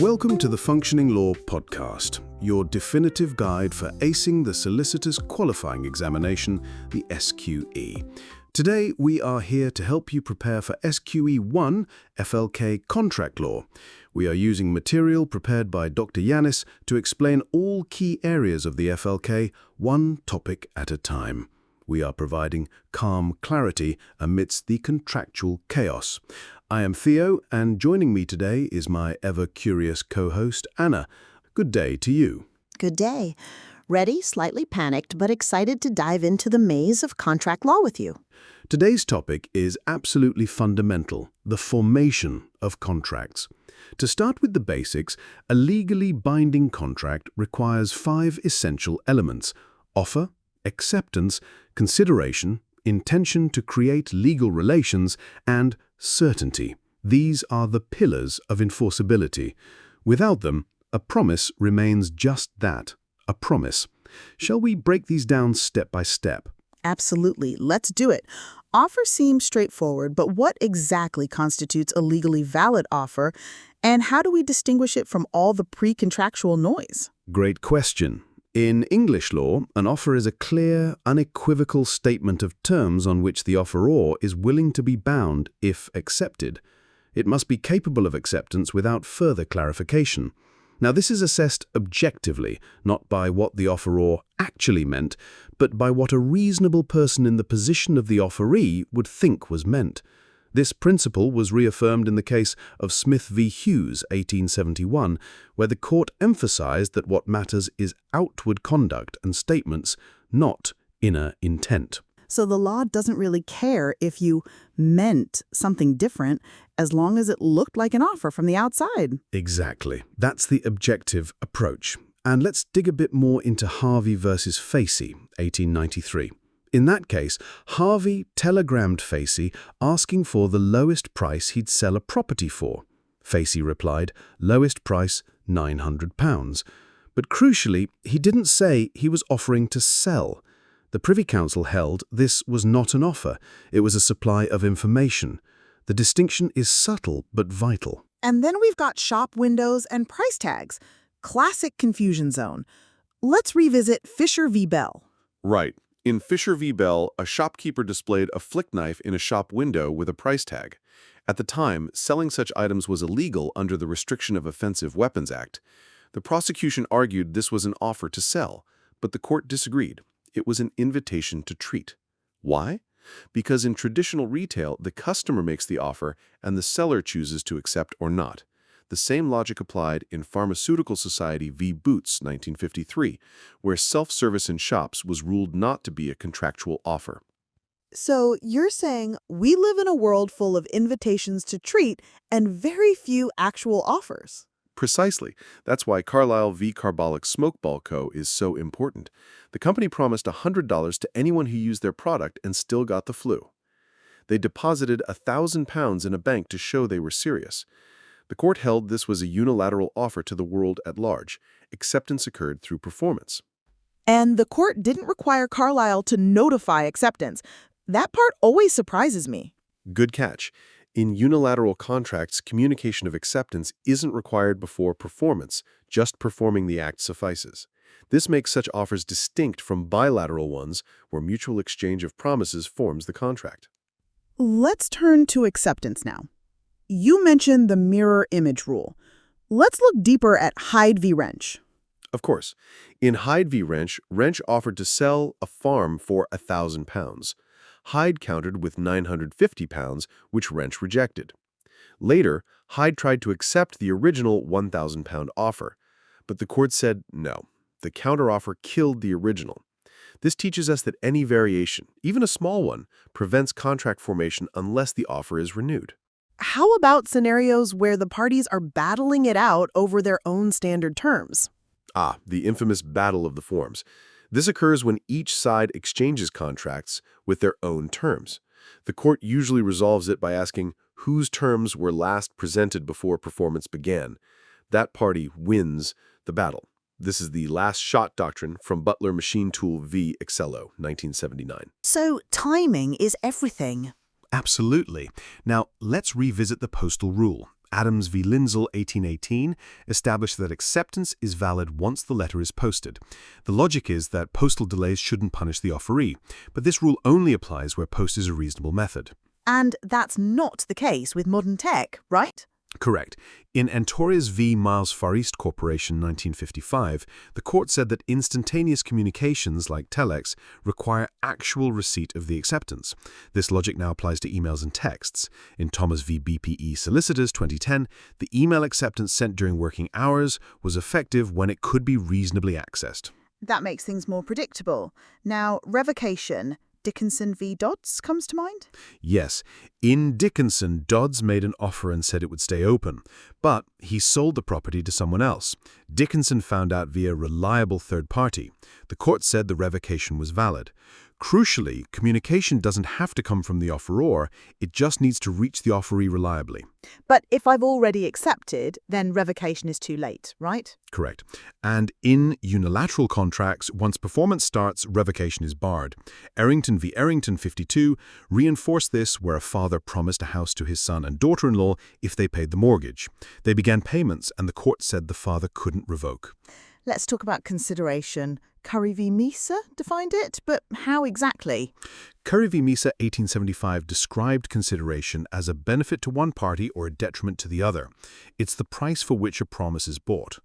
Welcome to the Functioning Law Podcast, your definitive guide for acing the Solicitor's Qualifying Examination, the SQE. Today, we are here to help you prepare for SQE1 FLK Contract Law. We are using material prepared by Dr. Yanis to explain all key areas of the FLK, one topic at a time. We are providing calm clarity amidst the contractual chaos. I am Theo, and joining me today is my ever-curious co-host, Anna. Good day to you. Good day. Ready, slightly panicked, but excited to dive into the maze of contract law with you. Today's topic is absolutely fundamental, the formation of contracts. To start with the basics, a legally binding contract requires 5 essential elements: offer, acceptance, consideration, intention to create legal relations, and certainty. These are the pillars of enforceability. Without them, a promise remains just that, a promise. Shall we break these down step by step? Absolutely. Let's do it. Offer seems straightforward, but what exactly constitutes a legally valid offer, and how do we distinguish it from all the pre-contractual noise? Great question. In English law, an offer is a clear, unequivocal statement of terms on which the offeror is willing to be bound if accepted. It must be capable of acceptance without further clarification. Now, this is assessed objectively, not by what the offeror actually meant, but by what a reasonable person in the position of the offeree would think was meant. This principle was reaffirmed in the case of Smith v. Hughes, 1871, where the court emphasized that what matters is outward conduct and statements, not inner intent. So the law doesn't really care if you meant something different as long as it looked like an offer from the outside. Exactly. That's the objective approach. And let's dig a bit more into Harvey versus Facey, 1893. In that case, Harvey telegrammed Facey asking for the lowest price he'd sell a property for. Facey replied, lowest price, £900. But crucially, he didn't say he was offering to sell. The Privy Council held this was not an offer, it was a supply of information. The distinction is subtle but vital. And then we've got shop windows and price tags. Classic confusion zone. Let's revisit Fisher v. Bell. Right. In Fisher v. Bell, a shopkeeper displayed a flick knife in a shop window with a price tag. At the time, selling such items was illegal under the Restriction of Offensive Weapons Act. The prosecution argued this was an offer to sell, but the court disagreed. It was an invitation to treat. Why? Because in traditional retail, the customer makes the offer and the seller chooses to accept or not. The same logic applied in Pharmaceutical Society v. Boots, 1953, where self-service in shops was ruled not to be a contractual offer. So you're saying we live in a world full of invitations to treat and very few actual offers. Precisely. That's why Carlisle v. Carbolic Smokeball Co. is so important. The company promised $100 to anyone who used their product and still got the flu. They deposited £1,000 in a bank to show they were serious. The court held this was a unilateral offer to the world at large. Acceptance occurred through performance. And the court didn't require Carlisle to notify acceptance. That part always surprises me. Good catch. In unilateral contracts, communication of acceptance isn't required before performance. Just performing the act suffices. This makes such offers distinct from bilateral ones, where mutual exchange of promises forms the contract. Let's turn to acceptance now. You mentioned the mirror image rule. Let's look deeper at Hyde v. Wrench. Of course. In Hyde v. Wrench, Wrench offered to sell a farm for £1,000. Hyde countered with £950, which Wrench rejected. Later, Hyde tried to accept the original £1,000 offer, but the court said no. The counteroffer killed the original. This teaches us that any variation, even a small one, prevents contract formation unless the offer is renewed. How about scenarios where the parties are battling it out over their own standard terms? The infamous battle of the forms. This occurs when each side exchanges contracts with their own terms. The court usually resolves it by asking whose terms were last presented before performance began. That party wins the battle. This is the last shot doctrine from Butler Machine Tool v. Excello, 1979. So timing is everything. Absolutely. Now, let's revisit the postal rule. Adams v. Lindsell, 1818, established that acceptance is valid once the letter is posted. The logic is that postal delays shouldn't punish the offeree, but this rule only applies where post is a reasonable method. And that's not the case with modern tech, right? Correct. In Antorius v. Miles Far East Corporation, 1955, the court said that instantaneous communications like telex require actual receipt of the acceptance. This logic now applies to emails and texts. In Thomas v. BPE Solicitors, 2010, the email acceptance sent during working hours was effective when it could be reasonably accessed. That makes things more predictable. Now, revocation. Dickinson v. Dodds comes to mind? Yes. In Dickinson, Dodds made an offer and said it would stay open, but he sold the property to someone else. Dickinson found out via a reliable third party. The court said the revocation was valid. Crucially, communication doesn't have to come from the offeror, it just needs to reach the offeree reliably. But if I've already accepted, then revocation is too late, right? Correct. And in unilateral contracts, once performance starts, revocation is barred. Errington v. Errington, 52, reinforced this where a father promised a house to his son and daughter-in-law if they paid the mortgage. They began payments, and the court said the father couldn't revoke. Let's talk about consideration. Curry v. Mesa defined it, but how exactly? Curry v. Mesa, 1875, described consideration as a benefit to one party or a detriment to the other. It's the price for which a promise is bought.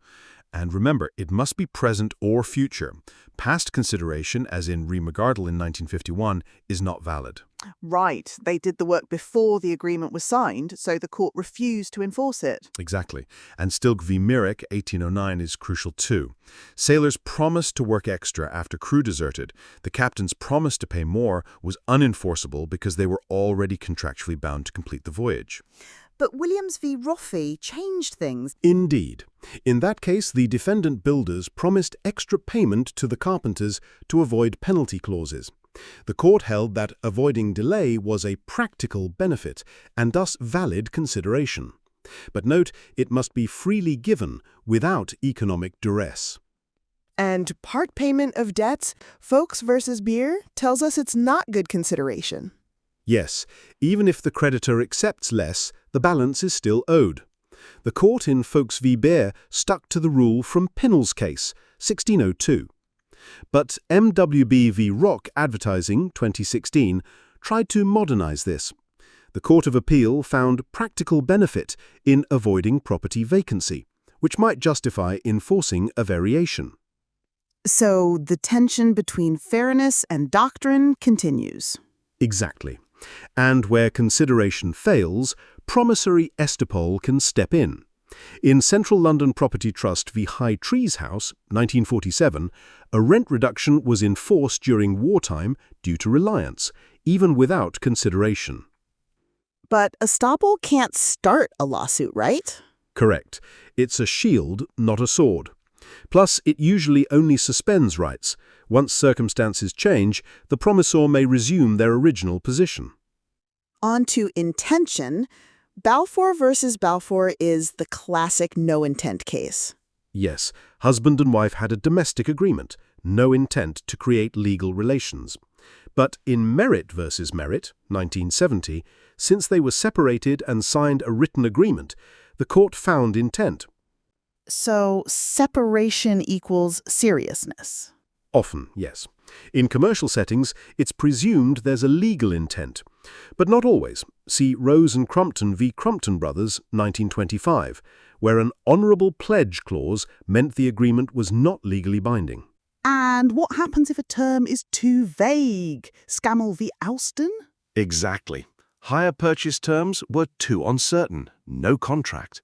And remember, it must be present or future. Past consideration, as in Re McGardle in 1951, is not valid. Right. They did the work before the agreement was signed, so the court refused to enforce it. Exactly. And Stilg v. Myrick, 1809, is crucial too. Sailors promised to work extra after crew deserted. The captain's promise to pay more was unenforceable because they were already contractually bound to complete the voyage. But Williams v. Roffey changed things. Indeed. In that case, the defendant builders promised extra payment to the carpenters to avoid penalty clauses. The court held that avoiding delay was a practical benefit and thus valid consideration. But note, it must be freely given without economic duress. And part payment of debts, Folks versus Beer, tells us it's not good consideration. Yes, even if the creditor accepts less, the balance is still owed. The court in Folks v. Beer stuck to the rule from Pinnell's case, 1602. But MWB v. Rock Advertising, 2016, tried to modernize this. The Court of Appeal found practical benefit in avoiding property vacancy, which might justify enforcing a variation. So the tension between fairness and doctrine continues. Exactly. And where consideration fails, promissory estipole can step in. In Central London Property Trust v. High Trees House, 1947, a rent reduction was enforced during wartime due to reliance, even without consideration. But estoppel can't start a lawsuit, right? Correct. It's a shield, not a sword. Plus, it usually only suspends rights. Once circumstances change, the promisor may resume their original position. On to intention. Balfour versus Balfour is the classic no-intent case. Yes, husband and wife had a domestic agreement, no intent to create legal relations. But in Merritt versus Merritt, 1970, since they were separated and signed a written agreement, the court found intent. So separation equals seriousness. Often, yes. In commercial settings, it's presumed there's a legal intent. But not always. See Rose and Crumpton v. Crumpton Brothers, 1925, where an honourable pledge clause meant the agreement was not legally binding. And what happens if a term is too vague? Scammell v. Alston? Exactly. Hire purchase terms were too uncertain, no contract.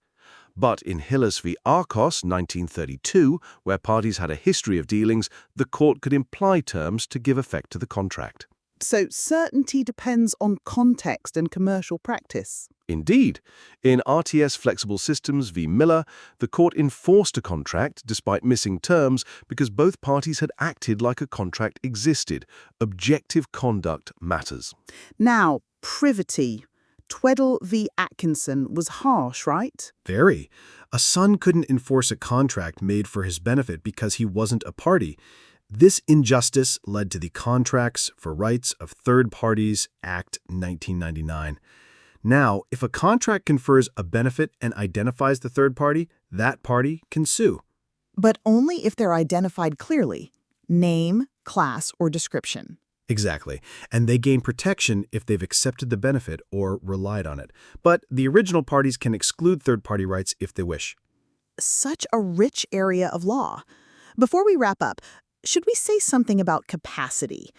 But in Hillis v. Arcos, 1932, where parties had a history of dealings, the court could imply terms to give effect to the contract. So certainty depends on context and commercial practice. Indeed. In RTS Flexible Systems v. Miller, the court enforced a contract despite missing terms because both parties had acted like a contract existed. Objective conduct matters. Now, privity. Tweddle v. Atkinson was harsh, right? Very. A son couldn't enforce a contract made for his benefit because he wasn't a party. This injustice led to the Contracts for Rights of Third Parties Act 1999. Now, if a contract confers a benefit and identifies the third party, that party can sue. But only if they're identified clearly. Name, class, or description. Exactly. And they gain protection if they've accepted the benefit or relied on it. But the original parties can exclude third-party rights if they wish. Such a rich area of law. Before we wrap up, should we say something about capacity?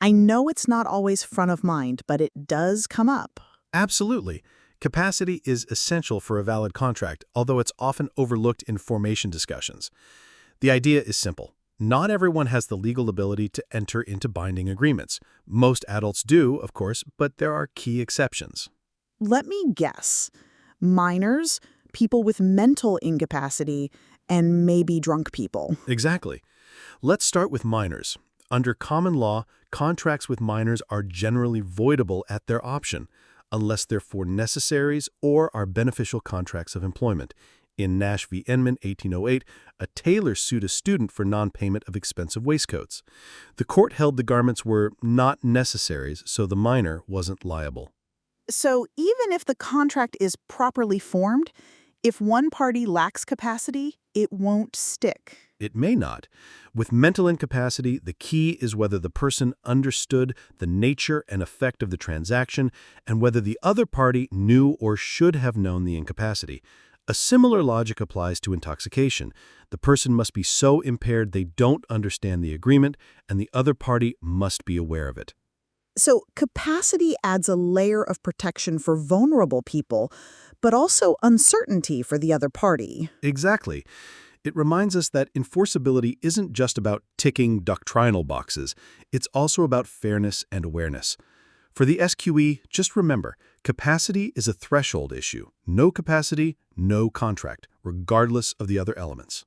I know it's not always front of mind, but it does come up. Absolutely. Capacity is essential for a valid contract, although it's often overlooked in formation discussions. The idea is simple. Not everyone has the legal ability to enter into binding agreements. Most adults do, of course, but there are key exceptions. Let me guess. Minors, people with mental incapacity, and maybe drunk people. Exactly. Let's start with minors. Under common law, contracts with minors are generally voidable at their option, unless they're for necessaries or are beneficial contracts of employment. In Nash v. Enman, 1808, a tailor sued a student for non-payment of expensive waistcoats. The court held the garments were not necessaries, so the minor wasn't liable. So even if the contract is properly formed, if one party lacks capacity, it won't stick. It may not. With mental incapacity, the key is whether the person understood the nature and effect of the transaction and whether the other party knew or should have known the incapacity. A similar logic applies to intoxication. The person must be so impaired they don't understand the agreement, and the other party must be aware of it. So capacity adds a layer of protection for vulnerable people, but also uncertainty for the other party. Exactly. It reminds us that enforceability isn't just about ticking doctrinal boxes. It's also about fairness and awareness. For the SQE, just remember, capacity is a threshold issue. No capacity, no contract, regardless of the other elements.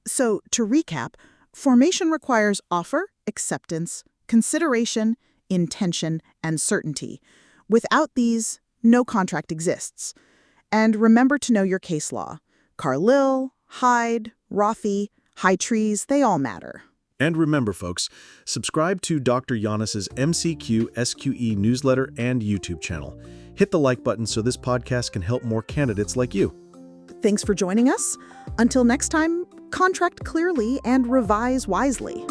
So, to recap, formation requires offer, acceptance, consideration, intention, and certainty. Without these, no contract exists. And remember to know your case law. Carlil, Hyde, Rothie, High Trees, they all matter. And remember, folks, subscribe to Dr. Yannis's MCQ SQE newsletter and YouTube channel. Hit the like button so this podcast can help more candidates like you. Thanks for joining us. Until next time, contract clearly and revise wisely.